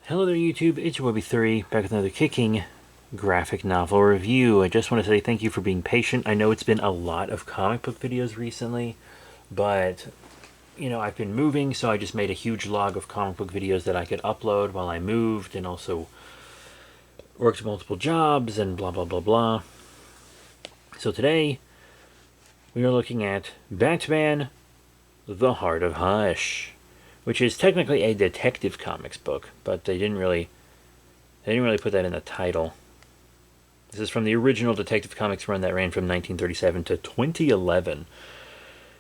Hello there YouTube, it's your Webby3, back with another kicking graphic novel review. I just want to say thank you for being patient. I know it's been a lot of comic book videos recently, but, I've been moving, so I just made a huge log of comic book videos that I could upload while I moved, and also worked multiple jobs, and blah blah blah blah. So today, we are looking at Batman, The Heart of Hush, which is technically a Detective Comics book, but they didn't really put that in the title. This is from the original Detective Comics run that ran from 1937 to 2011,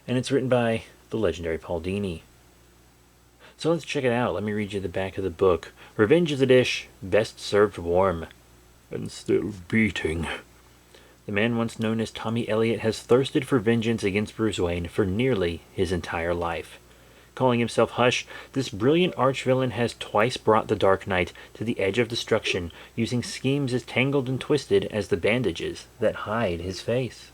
and it's written by the legendary Paul Dini. So let's check it out. Let me read you the back of the book. Revenge is a dish best served warm and still beating. The man once known as Tommy Elliot has thirsted for vengeance against Bruce Wayne for nearly his entire life. Calling himself Hush, this brilliant arch-villain has twice brought the Dark Knight to the edge of destruction, using schemes as tangled and twisted as the bandages that hide his face.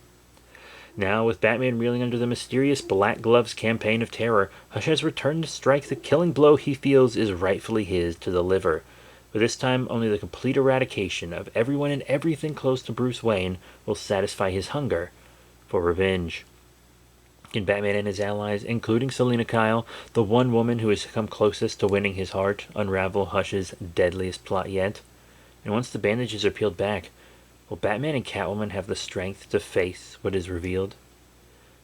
Now, with Batman reeling under the mysterious Black Gloves campaign of terror, Hush has returned to strike the killing blow he feels is rightfully his to deliver. But this time, only the complete eradication of everyone and everything close to Bruce Wayne will satisfy his hunger for revenge. Can Batman and his allies, including Selina Kyle, the one woman who has come closest to winning his heart, unravel Hush's deadliest plot yet? And once the bandages are peeled back, will Batman and Catwoman have the strength to face what is revealed?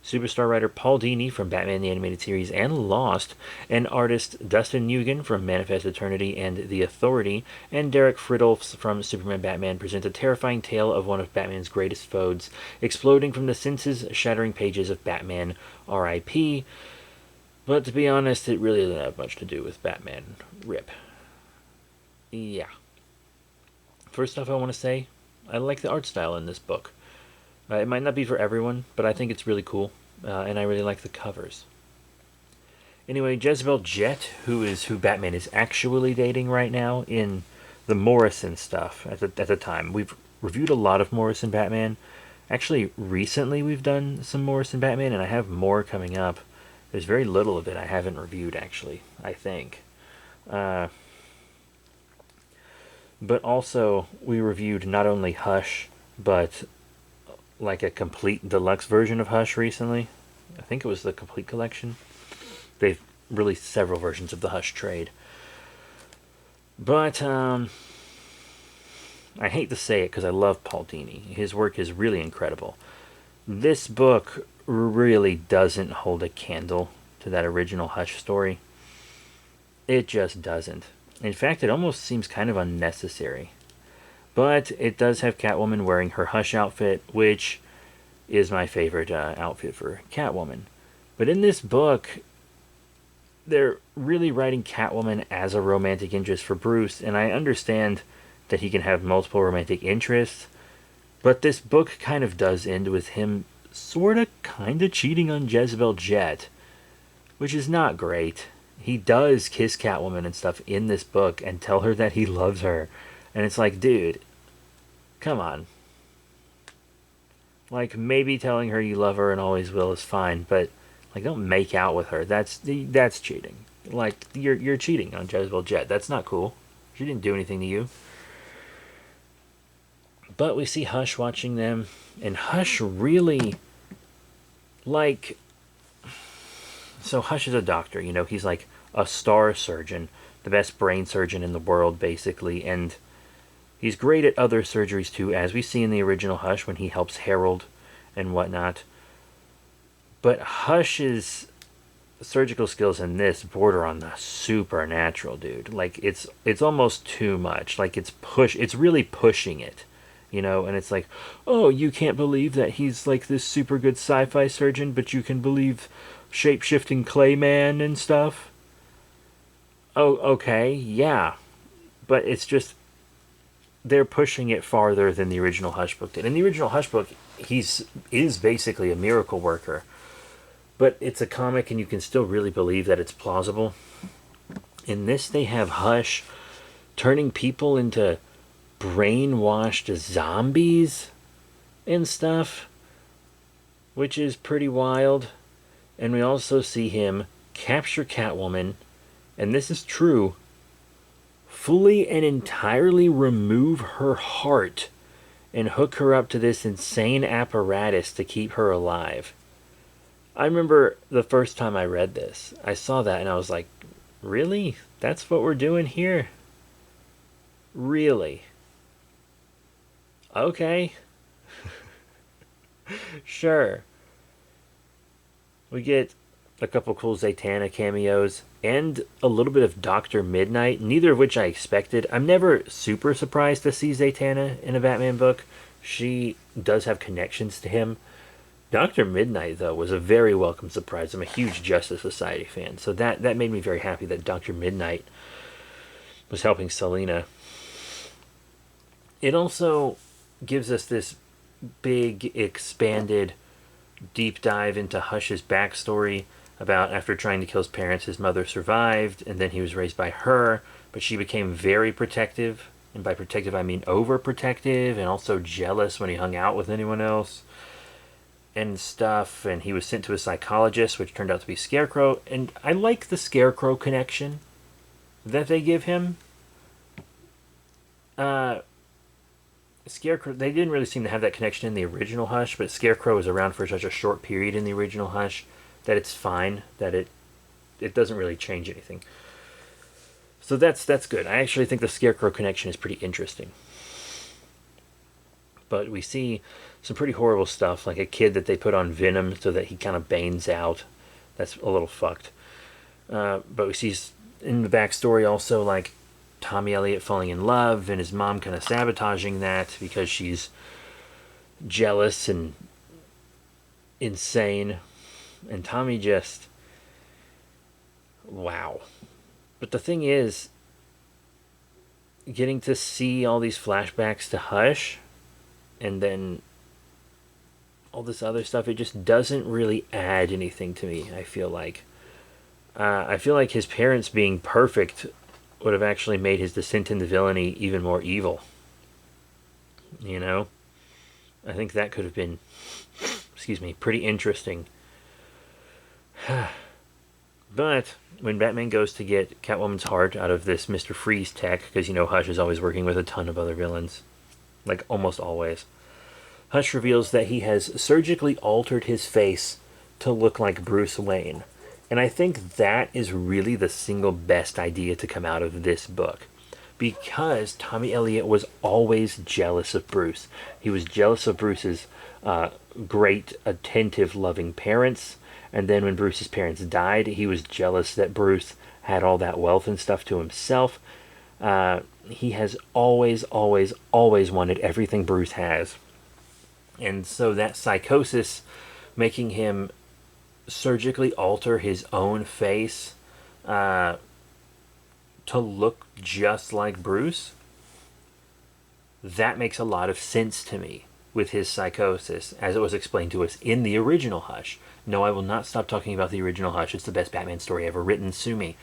Superstar writer Paul Dini from Batman the Animated Series and Lost, and artist Dustin Nguyen from Manifest Eternity and The Authority, and Derek Fridolfs from Superman Batman present a terrifying tale of one of Batman's greatest foes, exploding from the senses-shattering pages of Batman R.I.P. But to be honest, it really doesn't have much to do with Batman. RIP. Yeah. First off, I want to say, I like the art style in this book. It might not be for everyone, but I think it's really cool, and I really like the covers. Anyway, Jezebel Jet, who Batman is actually dating right now in the Morrison stuff at the time. We've reviewed a lot of Morrison Batman. Actually, recently we've done some Morrison Batman, and I have more coming up. There's very little of it I haven't reviewed, actually, I think. But also, we reviewed not only Hush, but like a complete deluxe version of Hush recently. I think it was the complete collection. They've released several versions of the Hush trade. But I hate to say it because I love Paul Dini. His work is really incredible. This book really doesn't hold a candle to that original Hush story. It just doesn't. In fact, it almost seems kind of unnecessary. But it does have Catwoman wearing her Hush outfit, which is my favorite outfit for Catwoman. But in this book, they're really writing Catwoman as a romantic interest for Bruce, and I understand that he can have multiple romantic interests, but this book kind of does end with him sorta kinda cheating on Jezebel Jet, which is not great. He does kiss Catwoman and stuff in this book and tell her that he loves her. And it's like, dude, come on. Like, maybe telling her you love her and always will is fine, but like, don't make out with her. That's cheating. Like, you're cheating on Jezebel Jet. That's not cool. She didn't do anything to you. But we see Hush watching them, and Hush really, like, so Hush is a doctor. He's like a star surgeon, the best brain surgeon in the world, basically, and he's great at other surgeries too, as we see in the original Hush when he helps Harold and whatnot. But Hush's surgical skills in this border on the supernatural, dude. Like, it's almost too much. Like, it's really pushing it. And it's like, oh, you can't believe that he's like this super good sci-fi surgeon, but you can believe shape-shifting Clayman and stuff. Oh, okay, yeah. But it's just, they're pushing it farther than the original Hush book did. In the original Hush book, is basically a miracle worker, but it's a comic, and you can still really believe that it's plausible. In this, they have Hush turning people into brainwashed zombies and stuff, which is pretty wild. And we also see him capture Catwoman, and this is true, fully and entirely remove her heart and hook her up to this insane apparatus to keep her alive. I remember the first time I read this, I saw that and I was like, really? That's what we're doing here? Really? Okay. Sure. We get a couple cool Zatanna cameos and a little bit of Dr. Midnight, neither of which I expected. I'm never super surprised to see Zatanna in a Batman book. She does have connections to him. Dr. Midnight, though, was a very welcome surprise. I'm a huge Justice Society fan, so that made me very happy that Dr. Midnight was helping Selina. It also gives us this big, expanded, deep dive into Hush's backstory about after trying to kill his parents, his mother survived, and then he was raised by her, but she became very protective, and by protective I mean overprotective, and also jealous when he hung out with anyone else and stuff, and he was sent to a psychologist, which turned out to be Scarecrow, and I like the Scarecrow connection that they give him. Scarecrow, they didn't really seem to have that connection in the original Hush, but Scarecrow was around for such a short period in the original Hush that it's fine, that it doesn't really change anything. So that's good. I actually think the Scarecrow connection is pretty interesting. But we see some pretty horrible stuff, like a kid that they put on venom so that he kind of banes out. That's a little fucked. But we see in the backstory also, like, Tommy Elliott falling in love and his mom kind of sabotaging that because she's jealous and insane. And Tommy just... wow. But the thing is, getting to see all these flashbacks to Hush and then all this other stuff, it just doesn't really add anything to me, I feel like. I feel like his parents being perfect would have actually made his descent into villainy even more evil. You know? I think that could have been, excuse me, pretty interesting. But when Batman goes to get Catwoman's heart out of this Mr. Freeze tech, because, you know, Hush is always working with a ton of other villains, like almost always, Hush reveals that he has surgically altered his face to look like Bruce Wayne. And I think that is really the single best idea to come out of this book. Because Tommy Elliott was always jealous of Bruce. He was jealous of Bruce's great, attentive, loving parents. And then when Bruce's parents died, he was jealous that Bruce had all that wealth and stuff to himself. He has always, always, always wanted everything Bruce has. And so that psychosis, making him surgically alter his own face to look just like Bruce, that makes a lot of sense to me with his psychosis, as it was explained to us in the original Hush. No, I will not stop talking about the original Hush. It's the best Batman story ever written. Sue me.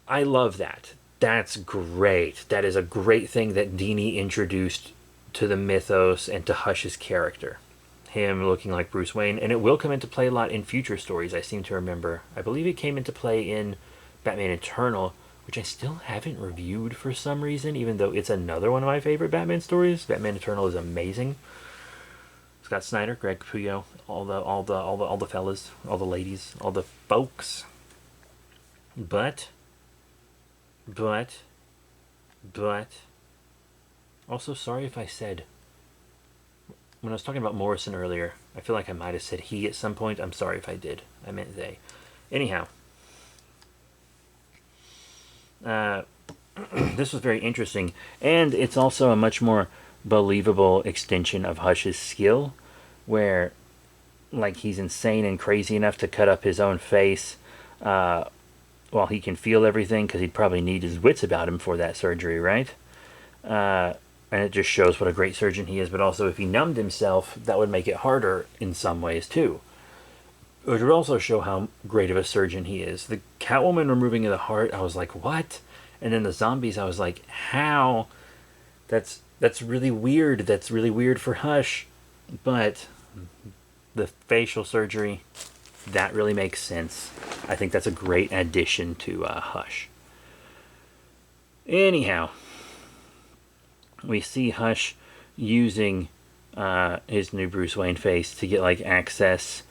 I love that. That's great. That is a great thing that DINI introduced to the mythos and to Hush's character. Him looking like Bruce Wayne, and it will come into play a lot in future stories, I seem to remember. I believe it came into play in Batman Eternal, which I still haven't reviewed for some reason, even though it's another one of my favorite Batman stories. Batman Eternal is amazing. Scott Snyder, Greg Capullo, all the fellas, all the ladies, all the folks. But also, sorry if I said, when I was talking about Morrison earlier, I feel like I might have said he at some point. I'm sorry if I did. I meant they. Anyhow, this was very interesting, and it's also a much more believable extension of Hush's skill, where, like, he's insane and crazy enough to cut up his own face while he can feel everything, because he'd probably need his wits about him for that surgery, right? And it just shows what a great surgeon he is, but also if he numbed himself, that would make it harder in some ways too. It would also show how great of a surgeon he is. The Catwoman removing of the heart, I was like, what? And then the zombies, I was like, how? That's really weird. That's really weird for Hush. But the facial surgery, that really makes sense. I think that's a great addition to Hush. Anyhow, we see Hush using his new Bruce Wayne face to get like access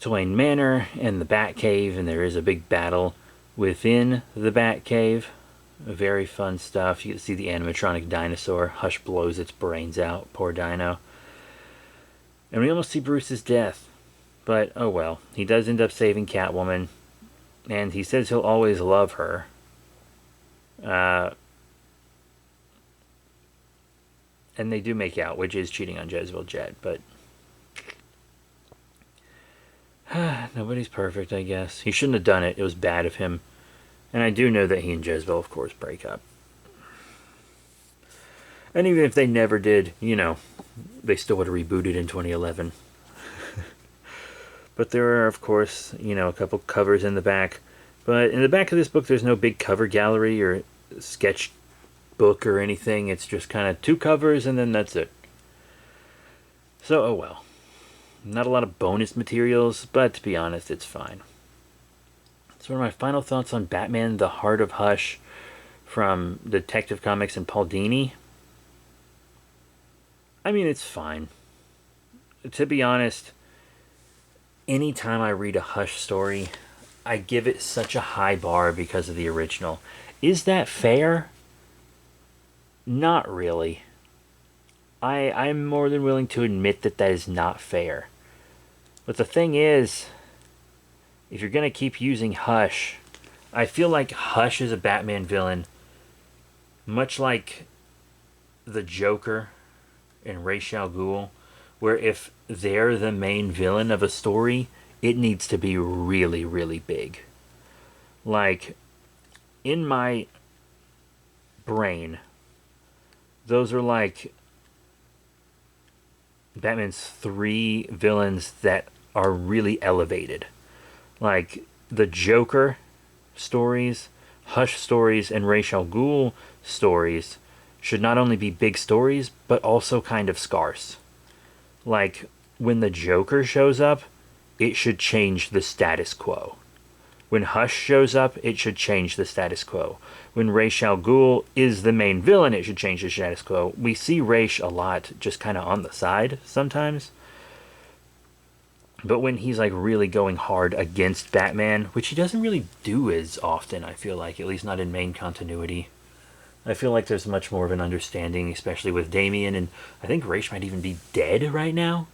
to Wayne Manor and the Batcave, and there is a big battle within the Batcave. Very fun stuff. You get to see the animatronic dinosaur. Hush blows its brains out. Poor dino. And we almost see Bruce's death. But, oh well. He does end up saving Catwoman. And he says he'll always love her. And they do make out, which is cheating on Jezebel Jet. But nobody's perfect, I guess. He shouldn't have done it. It was bad of him. And I do know that he and Jezebel, of course, break up. And even if they never did, you know, they still would have rebooted in 2011. But there are, of course, you know, a couple covers in the back. But in the back of this book, there's no big cover gallery or sketch book or anything. It's just kind of 2 covers and then that's it. So, oh well. Not a lot of bonus materials, but to be honest, it's fine. So one of my final thoughts on Batman, The Heart of Hush from Detective Comics and Paul Dini. I mean, it's fine. To be honest, anytime I read a Hush story, I give it such a high bar because of the original. Is that fair? Not really. I'm more than willing to admit that that is not fair. But the thing is, if you're going to keep using Hush, I feel like Hush is a Batman villain, much like the Joker and Ra's al Ghul, where if they're the main villain of a story, it needs to be really, really big. Like, in my brain, those are like Batman's 3 villains that are really elevated. Like the Joker stories, Hush stories, and Ra's al Ghul stories should not only be big stories, but also kind of scarce. Like, when the Joker shows up, it should change the status quo. When Hush shows up, it should change the status quo. When Ra's al Ghul is the main villain, it should change the status quo. We see Ra's a lot just kind of on the side sometimes. But when he's like really going hard against Batman, which he doesn't really do as often, I feel like, at least not in main continuity. I feel like there's much more of an understanding, especially with Damian, and I think Ra's might even be dead right now.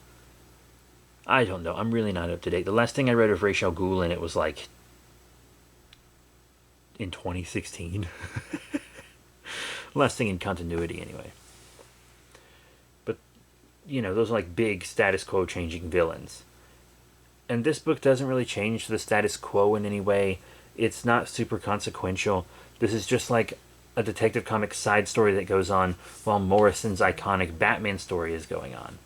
I don't know. I'm really not up to date. The last thing I read of Ra's al Ghul, and it was like in 2016. Last thing in continuity, anyway. But, you know, those are like big status quo changing villains. And this book doesn't really change the status quo in any way. It's not super consequential. This is just like a Detective Comics side story that goes on while Morrison's iconic Batman story is going on.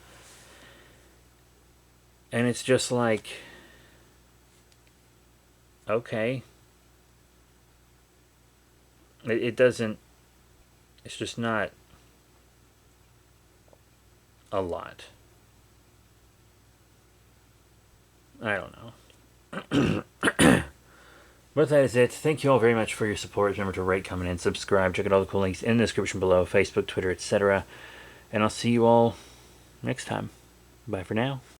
And it's just like, okay. It doesn't, it's just not a lot. I don't know. But that is it. Thank you all very much for your support. Remember to rate, comment, and subscribe. Check out all the cool links in the description below. Facebook, Twitter, etc. And I'll see you all next time. Bye for now.